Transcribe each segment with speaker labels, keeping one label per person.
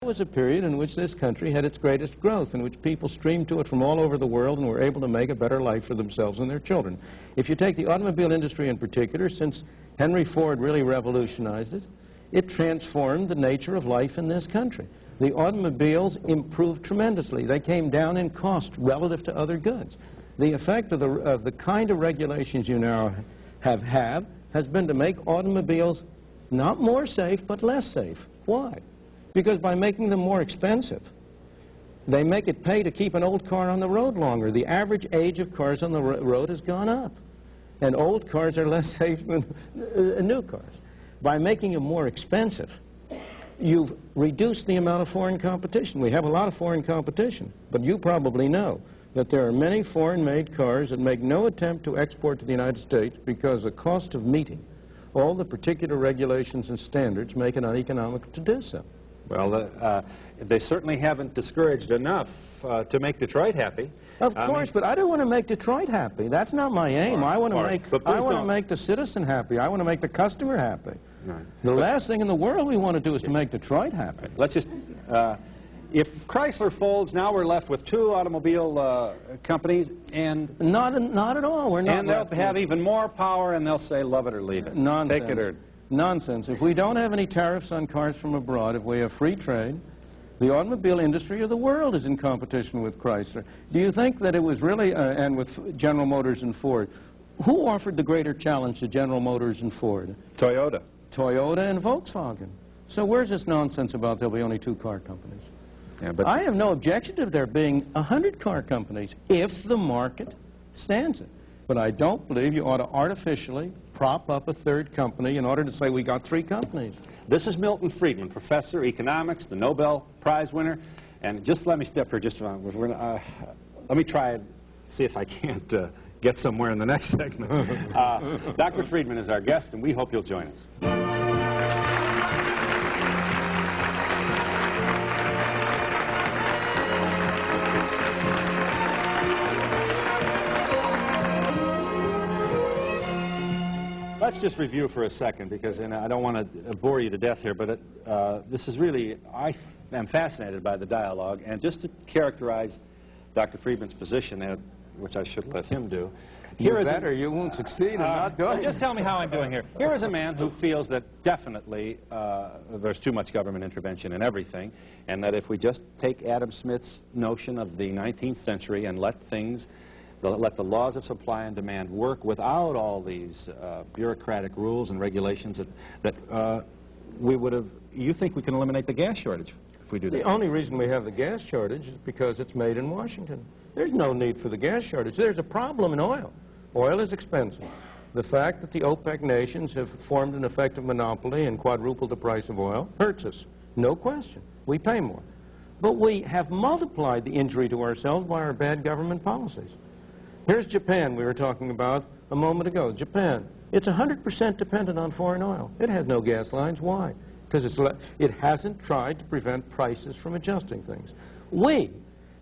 Speaker 1: was a period in which this country had its greatest growth, in which people streamed to it from all over the world and were able to make a better life for themselves and their children. If you take the automobile industry in particular, since Henry Ford really revolutionized it, it transformed the nature of life in this country. The automobiles improved tremendously. They came down in cost relative to other goods. The effect of the kind of regulations you now have has been to make automobiles not more safe, but less safe. Why? Because by making them more expensive, they make it pay to keep an old car on the road longer. The average age of cars on the road has gone up, and old cars are less safe than new cars. By making them more expensive, you've reduced the amount of foreign competition. We have a lot of foreign competition, but you probably know that there are many foreign-made cars that make no attempt to export to the United States because the cost of meeting all the particular regulations and standards make it uneconomical to do so.
Speaker 2: Well, they certainly haven't discouraged enough to make Detroit happy.
Speaker 1: Of course, but I don't want to make Detroit happy. That's not my aim. I want to make the citizen happy. I want to make the customer happy. Right. The last thing in the world we want to do is to make Detroit happy.
Speaker 2: Let's just, if Chrysler folds, now we're left with two automobile companies, and
Speaker 1: not at all. We're not.
Speaker 2: And they'll have even more power, and they'll say, "Love it or leave it."
Speaker 1: Nonsense.
Speaker 2: Take it or
Speaker 1: nonsense. If we don't have any tariffs on cars from abroad, if we have free trade, the automobile industry of the world is in competition with Chrysler. Do you think that it was really, and with General Motors and Ford, who offered the greater challenge to General Motors and Ford?
Speaker 2: Toyota.
Speaker 1: Toyota and Volkswagen. So where's this nonsense about there'll be only two car companies?
Speaker 2: Yeah, but
Speaker 1: I have no objection to there being 100 car companies if the market stands it. But I don't believe you ought to artificially prop up a third company in order to say we got three companies.
Speaker 2: This is Milton Friedman, professor of economics, the Nobel Prize winner. And just let me step here just let me try and see if I can't get somewhere in the next segment. Dr. Friedman is our guest, and we hope you'll join us. Let's just review for a second, because I don't want to bore you to death here, but this is really, I am fascinated by the dialogue, and just to characterize Dr. Friedman's position, which I should let him do.
Speaker 1: Here is better, you won't succeed in not doing.
Speaker 2: Just tell me how I'm doing here. Here is a man who feels that definitely there's too much government intervention in everything, and that if we just take Adam Smith's notion of the 19th century and let the laws of supply and demand work without all these bureaucratic rules and regulations, that we would have, you think we can eliminate the gas shortage if we do that?
Speaker 1: The only reason we have the gas shortage is because it's made in Washington. There's no need for the gas shortage. There's a problem in oil. Oil is expensive. The fact that the OPEC nations have formed an effective monopoly and quadrupled the price of oil hurts us. No question. We pay more. But we have multiplied the injury to ourselves by our bad government policies. Here's Japan we were talking about a moment ago. Japan. It's 100% dependent on foreign oil. It has no gas lines. Why? Because it hasn't tried to prevent prices from adjusting things.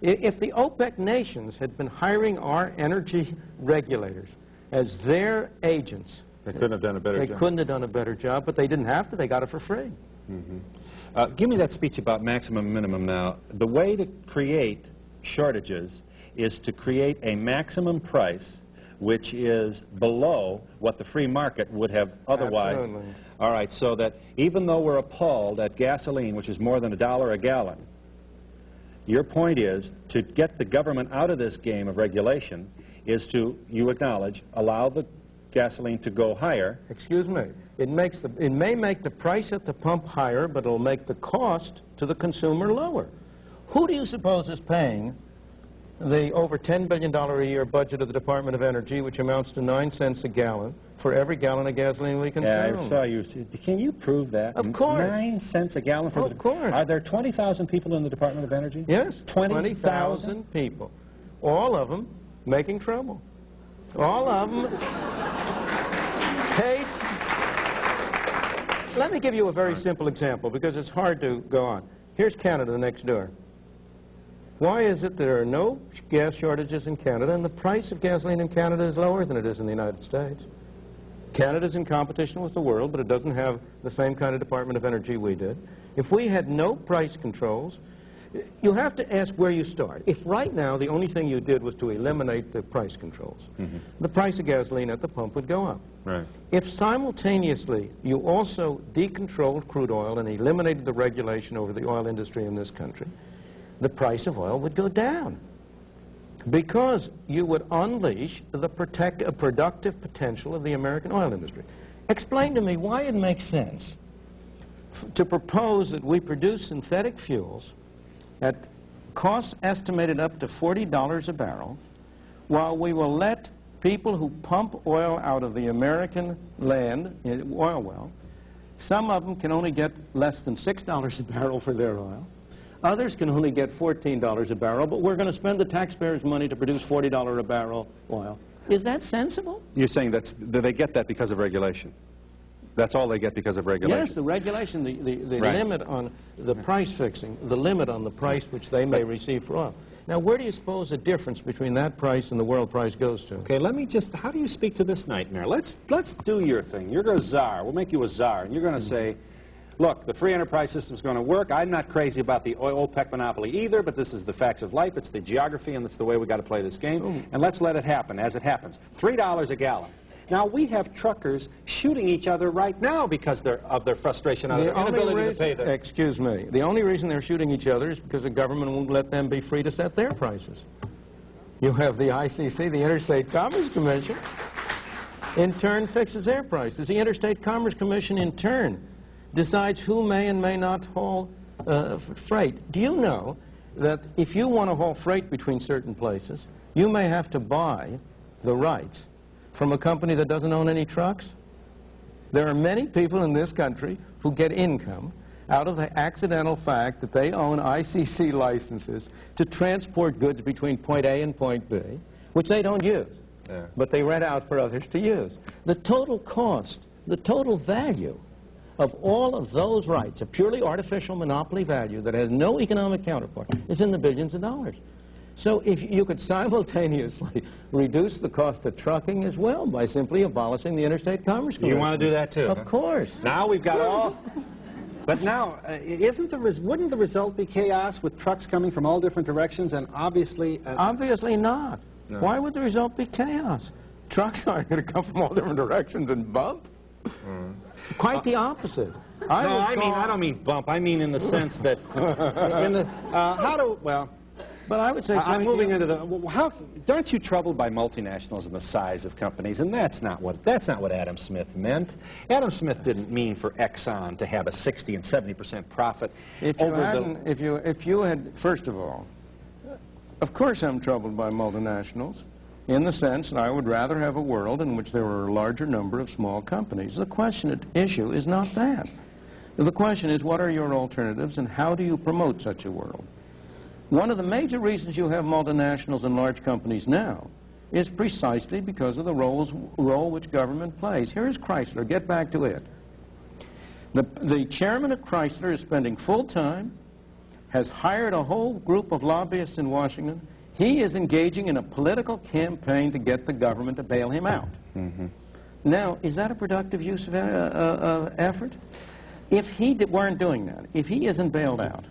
Speaker 1: If the OPEC nations had been hiring our energy regulators as their agents,
Speaker 2: they couldn't have done a better job.
Speaker 1: They couldn't have done a better job, but they didn't have to. They got it for free.
Speaker 2: Mm-hmm. Give me that speech about maximum minimum now. The way to create shortages is to create a maximum price which is below what the free market would have otherwise.
Speaker 1: Absolutely.
Speaker 2: All right, so that even though we're appalled at gasoline, which is more than $1 a gallon, your point is to get the government out of this game of regulation is to, you acknowledge, allow the gasoline to go higher.
Speaker 1: Excuse me. It may make the price at the pump higher, but it'll make the cost to the consumer lower. Who do you suppose is paying the over $10 billion a year budget of the Department of Energy, which amounts to 9 cents a gallon for every gallon of gasoline we consume?
Speaker 2: Yeah, I saw you. Can you prove that?
Speaker 1: Of course.
Speaker 2: 9 cents a gallon for
Speaker 1: Of course.
Speaker 2: Are there 20,000 people in the Department of Energy?
Speaker 1: Yes.
Speaker 2: 20,000
Speaker 1: people. All of them making trouble. All of them pay. Let me give you a very simple example, because it's hard to go on. Here's Canada next door. Why is it there are no gas shortages in Canada, and the price of gasoline in Canada is lower than it is in the United States? Canada's in competition with the world, but it doesn't have the same kind of Department of Energy we did. If we had no price controls, you have to ask where you start. If right now the only thing you did was to eliminate the price controls, the price of gasoline at the pump would go up.
Speaker 2: Right.
Speaker 1: If simultaneously you also decontrolled crude oil and eliminated the regulation over the oil industry in this country, the price of oil would go down, because you would unleash the productive potential of the American oil industry. Explain to me why it makes sense to propose that we produce synthetic fuels at costs estimated up to $40 a barrel, while we will let people who pump oil out of the American land, oil well, some of them can only get less than $6 a barrel for their oil. Others can only get $14 a barrel, but we're going to spend the taxpayers' money to produce $40 a barrel oil. Is that sensible?
Speaker 2: You're saying that they get that because of regulation? That's all they get because of regulation?
Speaker 1: Yes, the regulation, the
Speaker 2: Right.
Speaker 1: limit on the price fixing, the limit on the price which they may receive for oil. Now, where do you suppose the difference between that price and the world price goes to?
Speaker 2: Okay, let me just, how do you speak to this nightmare? Let's do your thing. You're a czar. We'll make you a czar. And you're going to say, look, the free enterprise system is going to work. I'm not crazy about the OPEC monopoly either, but this is the facts of life. It's the geography, and it's the way we got to play this game. And let's let it happen as it happens. $3 a gallon. Now, we have truckers shooting each other right now because of their frustration out of their inability to pay their...
Speaker 1: Excuse me. The only reason they're shooting each other is because the government won't let them be free to set their prices. You have the ICC, the Interstate Commerce Commission, in turn fixes their prices. The Interstate Commerce Commission, in turn, decides who may and may not haul freight. Do you know that if you want to haul freight between certain places, you may have to buy the rights from a company that doesn't own any trucks? There are many people in this country who get income out of the accidental fact that they own ICC licenses to transport goods between point A and point B, which they don't use, but they rent out for others to use. The total cost, the total value of all of those rights, a purely artificial monopoly value that has no economic counterpart, is in the billions of dollars. So if you could simultaneously reduce the cost of trucking as well by simply abolishing the Interstate Commerce Commission.
Speaker 2: You want to do that too?
Speaker 1: Of course.
Speaker 2: Now we've got all... But now, wouldn't the result be chaos with trucks coming from all different directions and obviously...
Speaker 1: Obviously not.
Speaker 2: No.
Speaker 1: Why would the result be chaos? Trucks aren't going to come from all different directions and bump. Quite the opposite.
Speaker 2: I don't mean bump. I mean in the sense that...
Speaker 1: But I would say...
Speaker 2: I'm moving into the... aren't you troubled by multinationals and the size of companies? And that's not what Adam Smith meant. Adam Smith didn't mean for Exxon to have a 60 and 70% profit.
Speaker 1: If you had, first of all, of course I'm troubled by multinationals, in the sense that I would rather have a world in which there were a larger number of small companies. The question at issue is not that. The question is, what are your alternatives and how do you promote such a world? One of the major reasons you have multinationals and large companies now is precisely because of the role which government plays. Here is Chrysler. Get back to it. The chairman of Chrysler is spending full time, has hired a whole group of lobbyists in Washington. He is engaging in a political campaign to get the government to bail him out. Now, is that a productive use of effort? If he weren't doing that, if he isn't bailed out,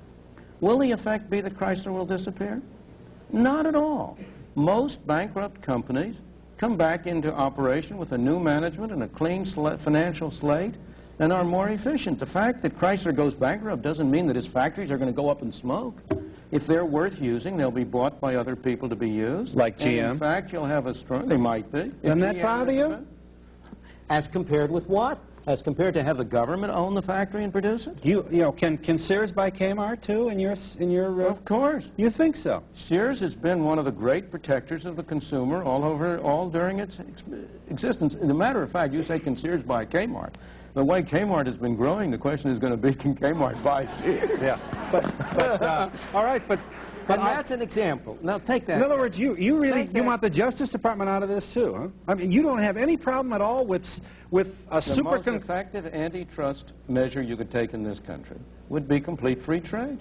Speaker 1: will the effect be that Chrysler will disappear? Not at all. Most bankrupt companies come back into operation with a new management and a clean financial slate and are more efficient. The fact that Chrysler goes bankrupt doesn't mean that his factories are going to go up in smoke. If they're worth using, they'll be bought by other people to be used.
Speaker 2: Like GM?
Speaker 1: And in fact, you'll have a strong... They might be.
Speaker 2: Doesn't that bother you?
Speaker 1: As compared with what? As compared to have the government own the factory and produce it?
Speaker 2: You know, can Sears buy Kmart too in your
Speaker 1: Of course.
Speaker 2: You think so?
Speaker 1: Sears has been one of the great protectors of the consumer all during its existence. As a matter of fact, you say, can Sears buy Kmart? The way Kmart has been growing, the question is going to be, can Kmart buy Sears?
Speaker 2: Yeah. All right, but
Speaker 1: that's an example. Now take that.
Speaker 2: In other words, you really want the Justice Department out of this too, huh? I mean, you don't have any problem at all with a
Speaker 1: The most effective antitrust measure you could take in this country would be complete free trade.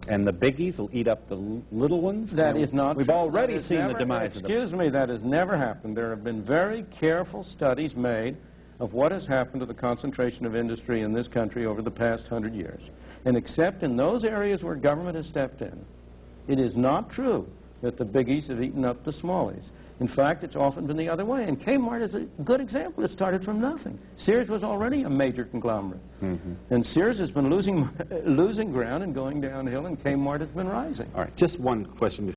Speaker 2: And the biggies will eat up the little ones?
Speaker 1: That is not
Speaker 2: We've
Speaker 1: true.
Speaker 2: already seen the demise of them.
Speaker 1: Excuse me, that has never happened. There have been very careful studies made of what has happened to the concentration of industry in this country over the past 100 years. And except in those areas where government has stepped in, it is not true that the biggies have eaten up the smallies. In fact, it's often been the other way. And Kmart is a good example. It started from nothing. Sears was already a major conglomerate. And Sears has been losing ground and going downhill, and Kmart has been rising.
Speaker 2: All right, just one question